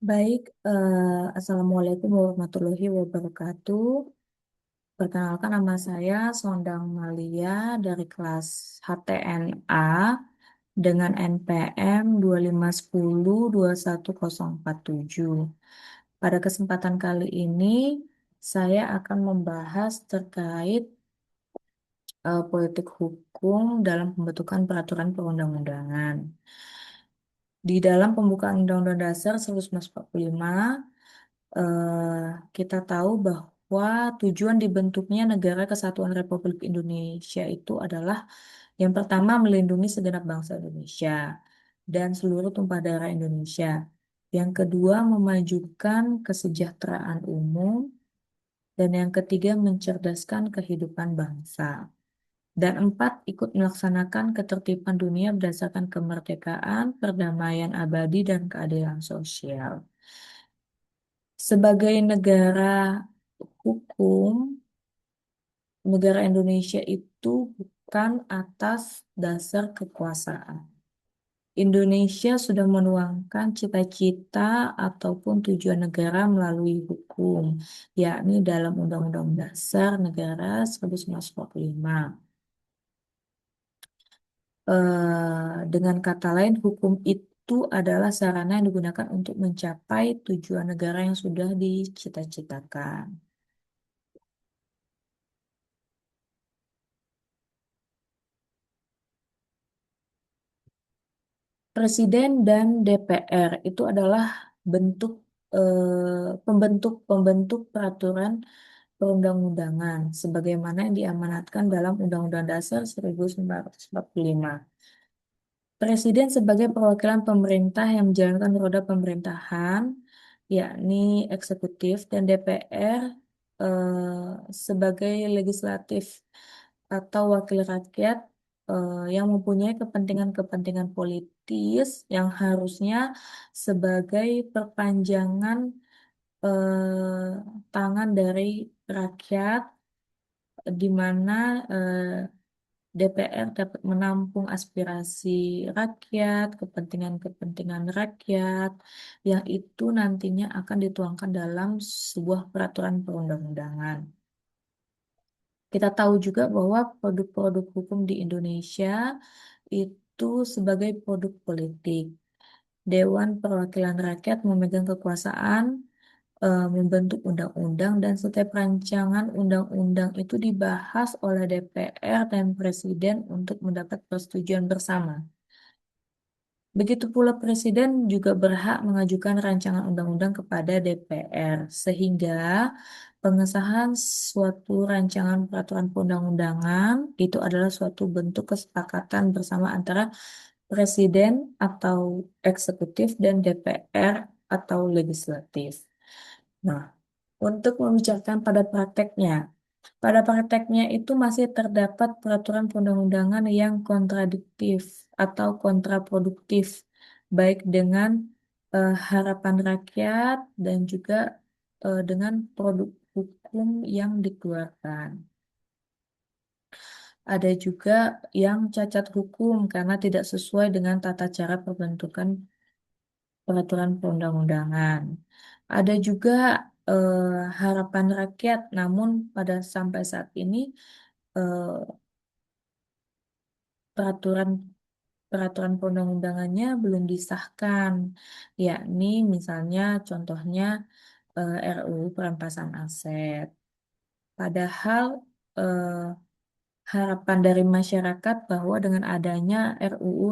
Baik, Assalamualaikum warahmatullahi wabarakatuh. Perkenalkan nama saya Sondang Malia dari kelas HTNA dengan NPM 2510 21047. Pada kesempatan kali ini, saya akan membahas terkait politik hukum dalam pembentukan peraturan perundang-undangan. Di dalam pembukaan Undang-Undang Dasar 1945, eh, kita tahu bahwa tujuan dibentuknya Negara Kesatuan Republik Indonesia itu adalah yang pertama melindungi segenap bangsa Indonesia dan seluruh tumpah darah Indonesia. Yang kedua memajukan kesejahteraan umum dan yang ketiga mencerdaskan kehidupan bangsa. Dan empat, ikut melaksanakan ketertiban dunia berdasarkan kemerdekaan, perdamaian abadi, dan keadilan sosial. Sebagai negara hukum, negara Indonesia itu bukan atas dasar kekuasaan. Indonesia sudah menuangkan cita-cita ataupun tujuan negara melalui hukum, yakni dalam Undang-Undang Dasar Negara 1945. Dengan kata lain, hukum itu adalah sarana yang digunakan untuk mencapai tujuan negara yang sudah dicita-citakan. Presiden dan DPR itu adalah bentuk pembentuk peraturan perundang-undangan sebagaimana yang diamanatkan dalam Undang-Undang Dasar 1945. Presiden sebagai perwakilan pemerintah yang menjalankan roda pemerintahan, yakni eksekutif, dan DPR sebagai legislatif atau wakil rakyat yang mempunyai kepentingan-kepentingan politis yang harusnya sebagai perpanjangan tangan dari rakyat, di mana DPR dapat menampung aspirasi rakyat, kepentingan-kepentingan rakyat, yang itu nantinya akan dituangkan dalam sebuah peraturan perundang-undangan. Kita tahu juga bahwa produk-produk hukum di Indonesia itu sebagai produk politik. Dewan Perwakilan Rakyat memegang kekuasaan membentuk undang-undang dan setiap rancangan undang-undang itu dibahas oleh DPR dan Presiden untuk mendapat persetujuan bersama. Begitu pula Presiden juga berhak mengajukan rancangan undang-undang kepada DPR, sehingga pengesahan suatu rancangan peraturan perundang-undangan itu adalah suatu bentuk kesepakatan bersama antara Presiden atau eksekutif dan DPR atau legislatif. Nah, untuk membicarakan pada prakteknya itu masih terdapat peraturan perundang-undangan yang kontradiktif atau kontraproduktif, baik dengan harapan rakyat dan juga dengan produk hukum yang dikeluarkan. Ada juga yang cacat hukum karena tidak sesuai dengan tata cara pembentukan peraturan perundang-undangan. Ada juga harapan rakyat, namun pada sampai saat ini eh, peraturan peraturan perundang-undangannya belum disahkan, yakni misalnya contohnya RUU perampasan aset. Padahal eh, harapan dari masyarakat bahwa dengan adanya RUU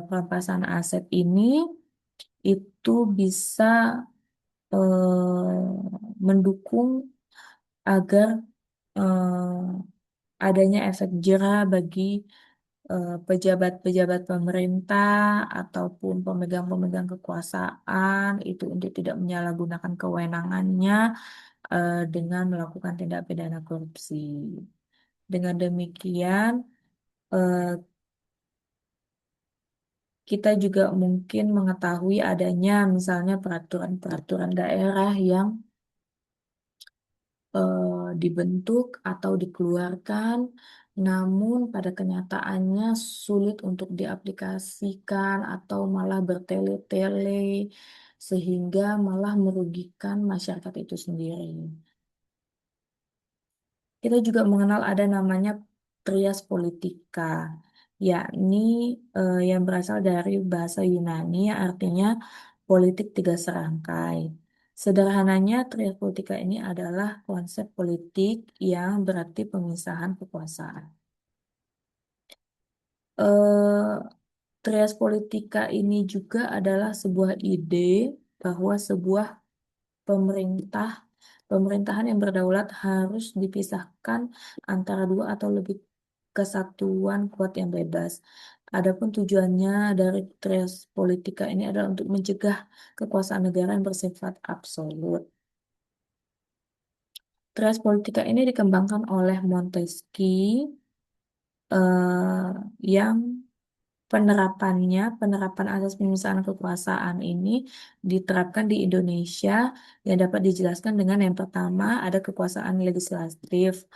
perampasan aset ini itu bisa mendukung agar adanya efek jera bagi pejabat-pejabat pemerintah ataupun pemegang-pemegang kekuasaan itu untuk tidak menyalahgunakan kewenangannya dengan melakukan tindak pidana korupsi. Dengan demikian, eh, kita juga mungkin mengetahui adanya misalnya peraturan-peraturan daerah yang dibentuk atau dikeluarkan, namun pada kenyataannya sulit untuk diaplikasikan atau malah bertele-tele, sehingga malah merugikan masyarakat itu sendiri. Kita juga mengenal ada namanya trias politika, yakni yang berasal dari bahasa Yunani yang artinya politik tiga serangkai. Sederhananya, trias politika ini adalah konsep politik yang berarti pemisahan kekuasaan. Eh, Trias politika ini juga adalah sebuah ide bahwa sebuah pemerintah pemerintahan yang berdaulat harus dipisahkan antara dua atau lebih kesatuan kuat yang bebas. Adapun tujuannya dari trias politika ini adalah untuk mencegah kekuasaan negara yang bersifat absolut. Trias politika ini dikembangkan oleh Montesquieu yang penerapan asas pemisahan kekuasaan ini diterapkan di Indonesia yang dapat dijelaskan dengan yang pertama ada kekuasaan legislatif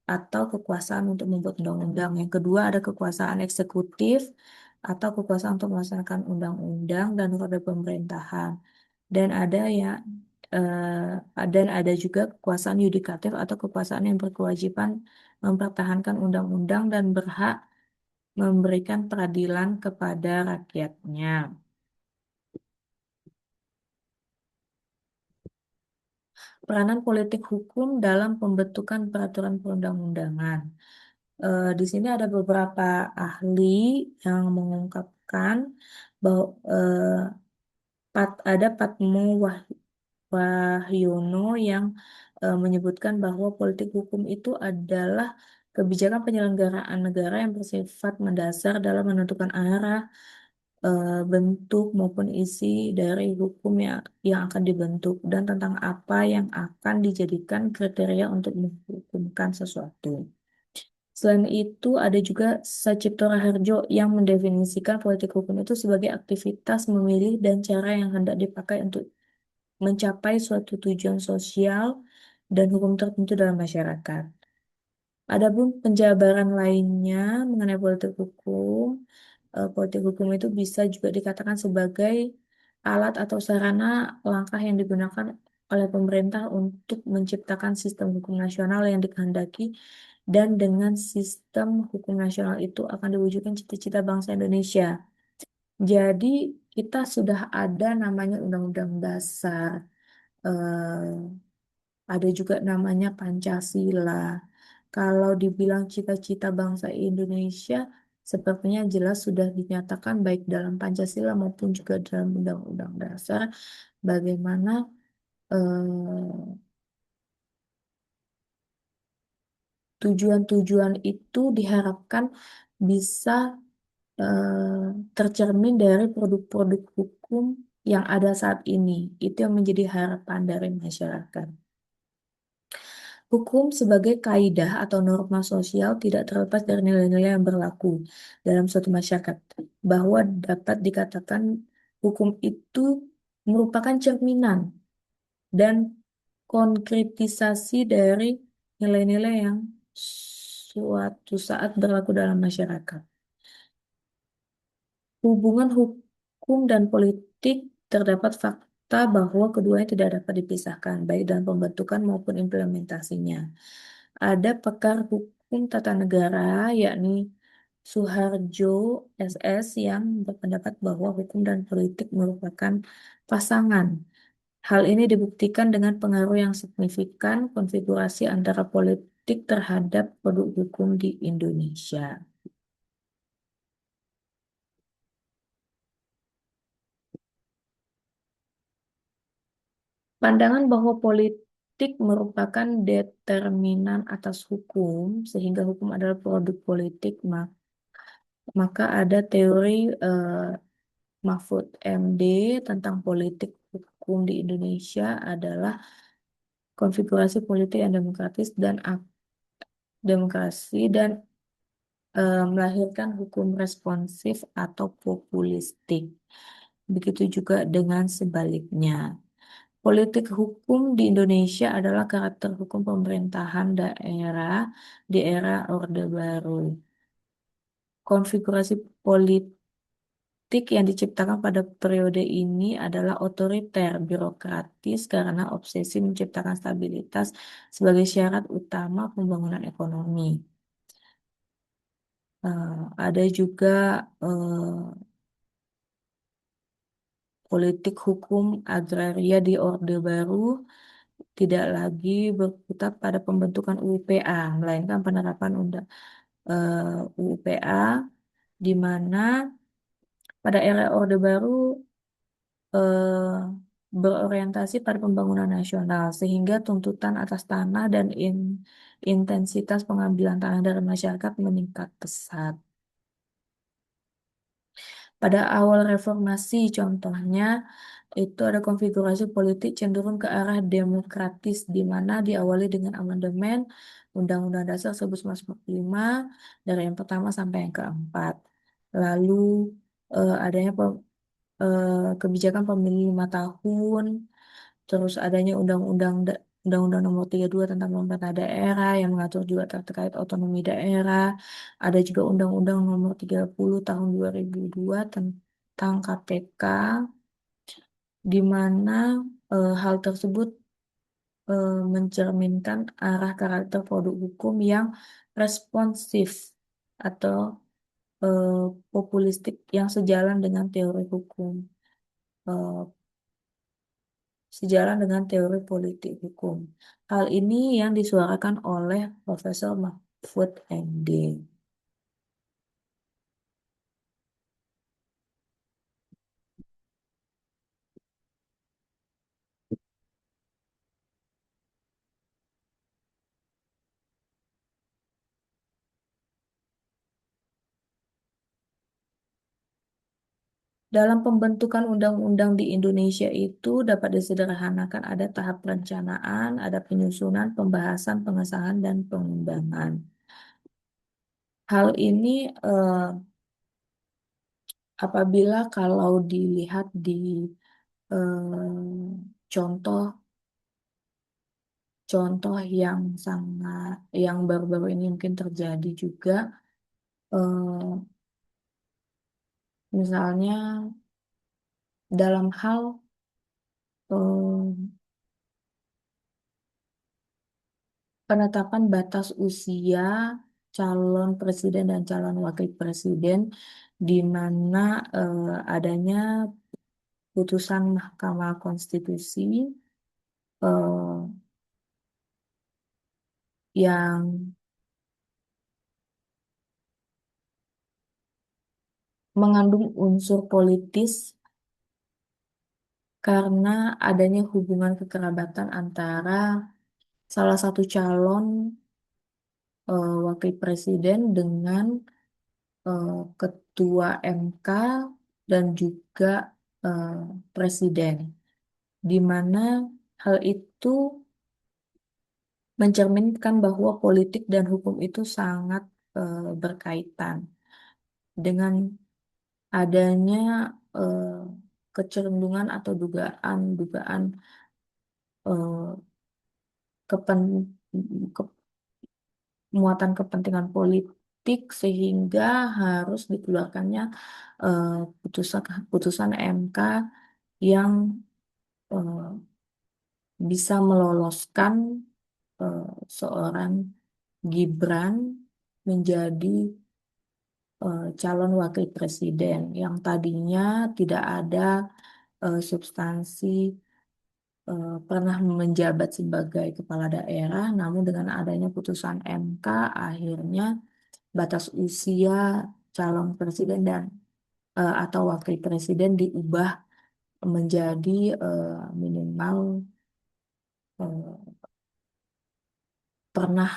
atau kekuasaan untuk membuat undang-undang. Yang kedua ada kekuasaan eksekutif atau kekuasaan untuk melaksanakan undang-undang dan roda pemerintahan. Dan ada ya dan ada juga kekuasaan yudikatif atau kekuasaan yang berkewajiban mempertahankan undang-undang dan berhak memberikan peradilan kepada rakyatnya. Peranan politik hukum dalam pembentukan peraturan perundang-undangan. Di sini ada beberapa ahli yang mengungkapkan bahwa ada Patmo Wahyono yang menyebutkan bahwa politik hukum itu adalah kebijakan penyelenggaraan negara yang bersifat mendasar dalam menentukan arah, bentuk maupun isi dari hukum yang akan dibentuk dan tentang apa yang akan dijadikan kriteria untuk menghukumkan sesuatu. Selain itu, ada juga Sacipto Raharjo yang mendefinisikan politik hukum itu sebagai aktivitas memilih dan cara yang hendak dipakai untuk mencapai suatu tujuan sosial dan hukum tertentu dalam masyarakat. Adapun penjabaran lainnya mengenai politik hukum itu bisa juga dikatakan sebagai alat atau sarana langkah yang digunakan oleh pemerintah untuk menciptakan sistem hukum nasional yang dikehendaki dan dengan sistem hukum nasional itu akan diwujudkan cita-cita bangsa Indonesia. Jadi kita sudah ada namanya Undang-Undang Dasar, ada juga namanya Pancasila. Kalau dibilang cita-cita bangsa Indonesia, sepertinya jelas sudah dinyatakan baik dalam Pancasila maupun juga dalam Undang-Undang Dasar, bagaimana eh, tujuan-tujuan itu diharapkan bisa tercermin dari produk-produk hukum yang ada saat ini. Itu yang menjadi harapan dari masyarakat. Hukum sebagai kaidah atau norma sosial tidak terlepas dari nilai-nilai yang berlaku dalam suatu masyarakat, bahwa dapat dikatakan hukum itu merupakan cerminan dan konkretisasi dari nilai-nilai yang suatu saat berlaku dalam masyarakat. Hubungan hukum dan politik terdapat fakta bahwa keduanya tidak dapat dipisahkan, baik dalam pembentukan maupun implementasinya. Ada pakar hukum tata negara, yakni Suharjo SS, yang berpendapat bahwa hukum dan politik merupakan pasangan. Hal ini dibuktikan dengan pengaruh yang signifikan konfigurasi antara politik terhadap produk hukum di Indonesia. Pandangan bahwa politik merupakan determinan atas hukum, sehingga hukum adalah produk politik, maka ada teori eh, Mahfud MD tentang politik hukum di Indonesia adalah konfigurasi politik yang demokrasi dan melahirkan hukum responsif atau populistik. Begitu juga dengan sebaliknya. Politik hukum di Indonesia adalah karakter hukum pemerintahan daerah di era Orde Baru. Konfigurasi politik yang diciptakan pada periode ini adalah otoriter, birokratis karena obsesi menciptakan stabilitas sebagai syarat utama pembangunan ekonomi. Ada juga eh, politik hukum agraria di Orde Baru tidak lagi berkutat pada pembentukan UU-PA, melainkan penerapan UU-PA di mana pada era Orde Baru berorientasi pada pembangunan nasional, sehingga tuntutan atas tanah dan intensitas pengambilan tanah dari masyarakat meningkat pesat. Pada awal reformasi, contohnya, itu ada konfigurasi politik cenderung ke arah demokratis, di mana diawali dengan amandemen Undang-Undang Dasar 1945 dari yang pertama sampai yang keempat. Lalu adanya kebijakan pemilu 5 tahun, terus adanya Undang-Undang Nomor 32 tentang pemerintah daerah yang mengatur juga terkait otonomi daerah. Ada juga Undang-Undang Nomor 30 Tahun 2002 tentang KPK, di mana hal tersebut mencerminkan arah karakter produk hukum yang responsif atau eh, populistik yang eh, sejalan dengan teori politik hukum. Hal ini yang disuarakan oleh Profesor Mahfud MD. Dalam pembentukan undang-undang di Indonesia itu dapat disederhanakan ada tahap perencanaan, ada penyusunan, pembahasan, pengesahan, dan pengembangan. Hal ini apabila kalau dilihat di contoh contoh yang yang baru-baru ini mungkin terjadi juga, eh, misalnya dalam hal eh, penetapan batas usia calon presiden dan calon wakil presiden, di mana adanya putusan Mahkamah Konstitusi eh, yang mengandung unsur politis karena adanya hubungan kekerabatan antara salah satu calon wakil presiden dengan ketua MK dan juga eh, presiden, di mana hal itu mencerminkan bahwa politik dan hukum itu sangat berkaitan dengan adanya eh, kecenderungan atau dugaan-dugaan eh, kepen, muatan kepentingan politik sehingga harus dikeluarkannya eh, putusan putusan MK yang eh, bisa meloloskan eh, seorang Gibran menjadi calon wakil presiden yang tadinya tidak ada substansi pernah menjabat sebagai kepala daerah, namun dengan adanya putusan MK akhirnya batas usia calon presiden dan atau wakil presiden diubah menjadi minimal eh, pernah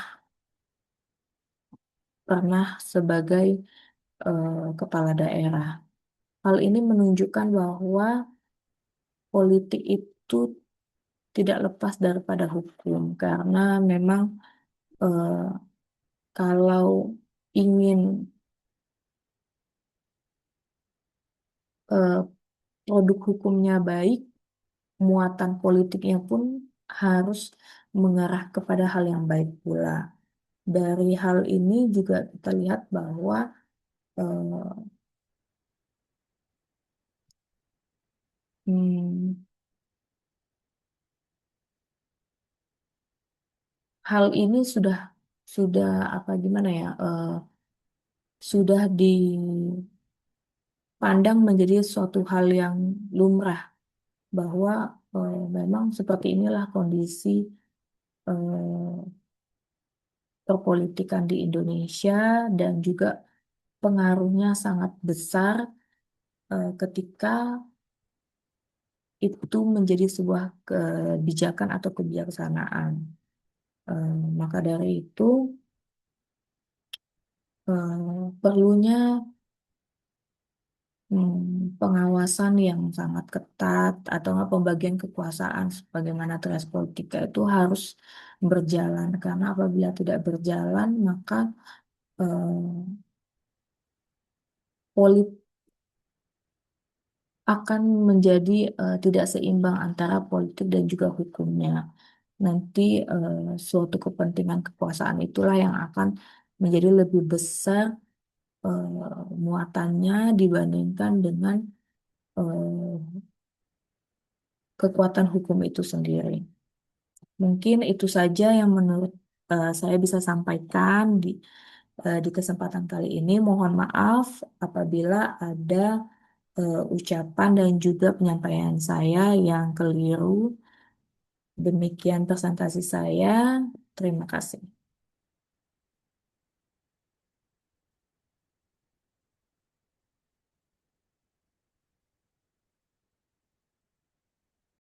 pernah sebagai kepala daerah. Hal ini menunjukkan bahwa politik itu tidak lepas daripada hukum karena memang eh, kalau ingin eh, produk hukumnya baik, muatan politiknya pun harus mengarah kepada hal yang baik pula. Dari hal ini juga kita lihat bahwa eh, hmm, hal ini sudah apa gimana ya sudah dipandang menjadi suatu hal yang lumrah bahwa memang seperti inilah kondisi eh, perpolitikan di Indonesia dan juga pengaruhnya sangat besar ketika itu menjadi sebuah kebijakan atau kebijaksanaan. Maka dari itu perlunya pengawasan yang sangat ketat atau nggak pembagian kekuasaan sebagaimana teras politika itu harus berjalan karena apabila tidak berjalan maka eh, politik akan menjadi tidak seimbang antara politik dan juga hukumnya. Nanti suatu kepentingan kekuasaan itulah yang akan menjadi lebih besar muatannya dibandingkan dengan eh, kekuatan hukum itu sendiri. Mungkin itu saja yang menurut saya bisa sampaikan di kesempatan kali ini. Mohon maaf apabila ada ucapan dan juga penyampaian saya yang keliru. Demikian presentasi saya. Terima kasih.